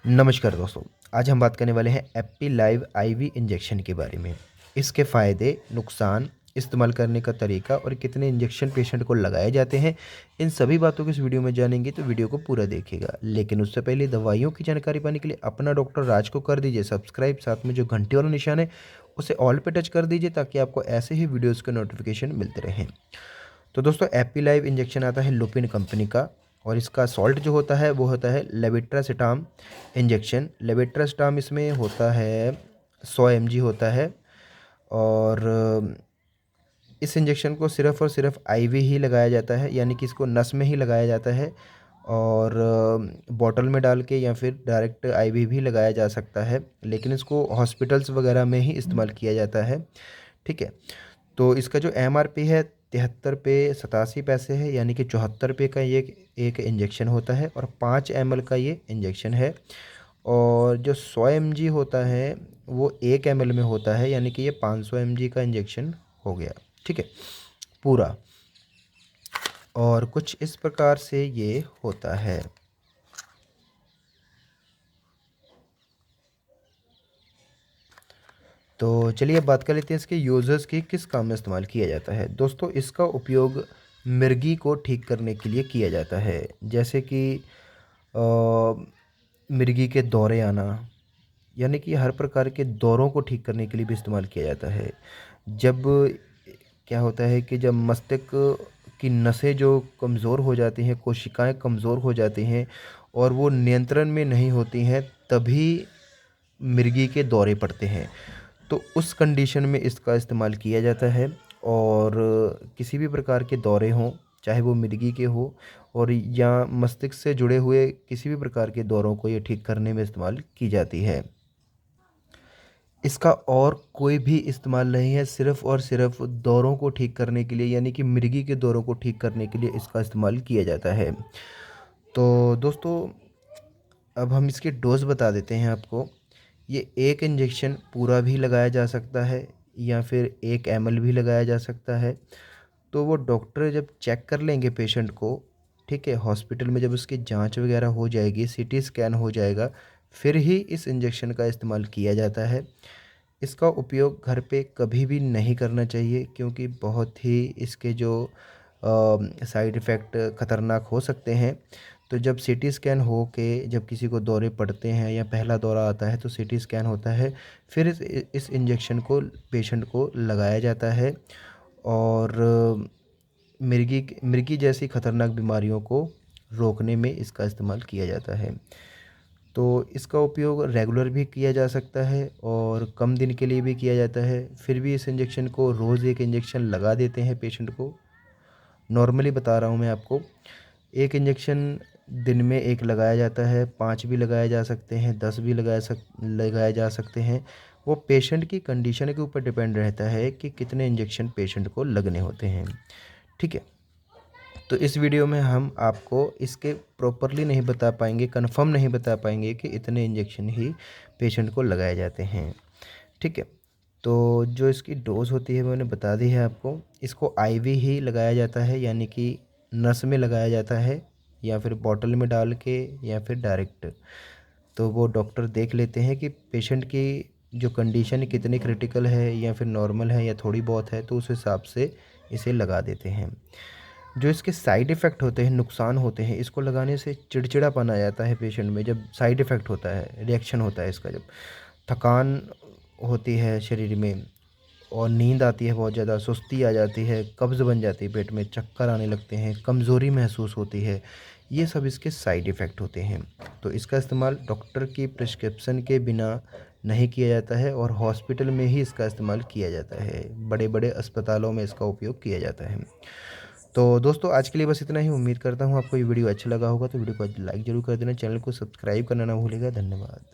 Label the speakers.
Speaker 1: नमस्कार दोस्तों। आज हम बात करने वाले हैं एप्पी लाइव आईवी इंजेक्शन के बारे में। इसके फ़ायदे, नुकसान, इस्तेमाल करने का तरीका और कितने इंजेक्शन पेशेंट को लगाए जाते हैं, इन सभी बातों को इस वीडियो में जानेंगे, तो वीडियो को पूरा देखिएगा। लेकिन उससे पहले दवाइयों की जानकारी पाने के लिए अपना डॉक्टर राज को कर दीजिए सब्सक्राइब, साथ में जो घंटे वाला निशान है उसे ऑल पे टच कर दीजिए ताकि आपको ऐसे ही वीडियोज़ के नोटिफिकेशन मिलते रहें। तो दोस्तों एप्पी लाइव इंजेक्शन आता है लुपिन कंपनी का और इसका सॉल्ट जो होता है वो होता है लेविट्रासेटाम इंजेक्शन। लेविट्रासेटाम इसमें होता है 100 mg होता है और इस इंजेक्शन को सिर्फ़ और सिर्फ आईवी ही लगाया जाता है, यानी कि इसको नस में ही लगाया जाता है और बॉटल में डाल के या फिर डायरेक्ट आईवी भी लगाया जा सकता है, लेकिन इसको हॉस्पिटल्स वगैरह में ही इस्तेमाल किया जाता है। ठीक है। तो इसका जो एमआरपी है 73 पे 87 पैसे है, यानी कि 74 रुपये का ये एक इंजेक्शन होता है और 5 ml का ये इंजेक्शन है। और जो 100 mg होता है वो 1 ml में होता है, यानी कि ये 500 mg का इंजेक्शन हो गया। ठीक है, पूरा। और कुछ इस प्रकार से ये होता है। तो चलिए अब बात कर लेते हैं इसके यूज़र्स की, किस काम में इस्तेमाल किया जाता है। दोस्तों इसका उपयोग मिर्गी को ठीक करने के लिए किया जाता है, जैसे कि मिर्गी के दौरे आना, यानी कि हर प्रकार के दौरों को ठीक करने के लिए भी इस्तेमाल किया जाता है। जब क्या होता है कि जब मस्तिष्क की नसें जो कमज़ोर हो जाती हैं, कोशिकाएं कमज़ोर हो जाती हैं और वो नियंत्रण में नहीं होती हैं, तभी मिर्गी के दौरे पड़ते हैं। तो उस कंडीशन में इसका इस्तेमाल किया जाता है और किसी भी प्रकार के दौरे हों, चाहे वो मिर्गी के हो और या मस्तिष्क से जुड़े हुए किसी भी प्रकार के दौरों को ये ठीक करने में इस्तेमाल की जाती है। इसका और कोई भी इस्तेमाल नहीं है, सिर्फ़ और सिर्फ़ दौरों को ठीक करने के लिए, यानी कि मिर्गी के दौरों को ठीक करने के लिए इसका इस्तेमाल किया जाता है। तो दोस्तों अब हम इसके डोज़ बता देते हैं आपको। ये एक इंजेक्शन पूरा भी लगाया जा सकता है या फिर 1 ml भी लगाया जा सकता है। तो वो डॉक्टर जब चेक कर लेंगे पेशेंट को, ठीक है, हॉस्पिटल में जब उसकी जांच वगैरह हो जाएगी, सीटी स्कैन हो जाएगा, फिर ही इस इंजेक्शन का इस्तेमाल किया जाता है। इसका उपयोग घर पे कभी भी नहीं करना चाहिए, क्योंकि बहुत ही इसके जो साइड इफ़ेक्ट ख़तरनाक हो सकते हैं। तो जब सीटी स्कैन हो के जब किसी को दौरे पड़ते हैं या पहला दौरा आता है तो सीटी स्कैन होता है, फिर इस इंजेक्शन को पेशेंट को लगाया जाता है और मिर्गी जैसी ख़तरनाक बीमारियों को रोकने में इसका इस्तेमाल किया जाता है। तो इसका उपयोग रेगुलर भी किया जा सकता है और कम दिन के लिए भी किया जाता है। फिर भी इस इंजेक्शन को रोज़ एक इंजेक्शन लगा देते हैं पेशेंट को। नॉर्मली बता रहा हूँ मैं आपको। एक इंजेक्शन दिन में 1 लगाया जाता है, 5 भी लगाए जा सकते हैं, 10 भी लगाए जा सकते हैं। वो पेशेंट की कंडीशन के ऊपर डिपेंड रहता है कि कितने इंजेक्शन पेशेंट को लगने होते हैं। ठीक है। तो इस वीडियो में हम आपको इसके प्रॉपरली नहीं बता पाएंगे, कंफर्म नहीं बता पाएंगे कि इतने इंजेक्शन ही पेशेंट को लगाए जाते हैं। ठीक है। तो जो इसकी डोज़ होती है मैंने बता दी है आपको। इसको आईवी ही लगाया जाता है, यानी कि नस में लगाया जाता है या फिर बॉटल में डाल के या फिर डायरेक्ट। तो वो डॉक्टर देख लेते हैं कि पेशेंट की जो कंडीशन है कितनी क्रिटिकल है या फिर नॉर्मल है या थोड़ी बहुत है, तो उस हिसाब से इसे लगा देते हैं। जो इसके साइड इफ़ेक्ट होते हैं, नुकसान होते हैं, इसको लगाने से चिड़चिड़ापन आ जाता है पेशेंट में। जब साइड इफ़ेक्ट होता है, रिएक्शन होता है इसका, जब थकान होती है शरीर में और नींद आती है बहुत ज़्यादा, सुस्ती आ जाती है, कब्ज़ बन जाती है पेट में, चक्कर आने लगते हैं, कमज़ोरी महसूस होती है, ये सब इसके साइड इफ़ेक्ट होते हैं। तो इसका इस्तेमाल डॉक्टर की प्रिस्क्रिप्शन के बिना नहीं किया जाता है और हॉस्पिटल में ही इसका इस्तेमाल किया जाता है। बड़े-बड़े अस्पतालों में इसका उपयोग किया जाता है। तो दोस्तों आज के लिए बस इतना ही। उम्मीद करता हूँ आपको ये वीडियो अच्छा लगा होगा, तो वीडियो को लाइक ज़रूर कर देना, चैनल को सब्सक्राइब करना ना भूलिएगा। धन्यवाद।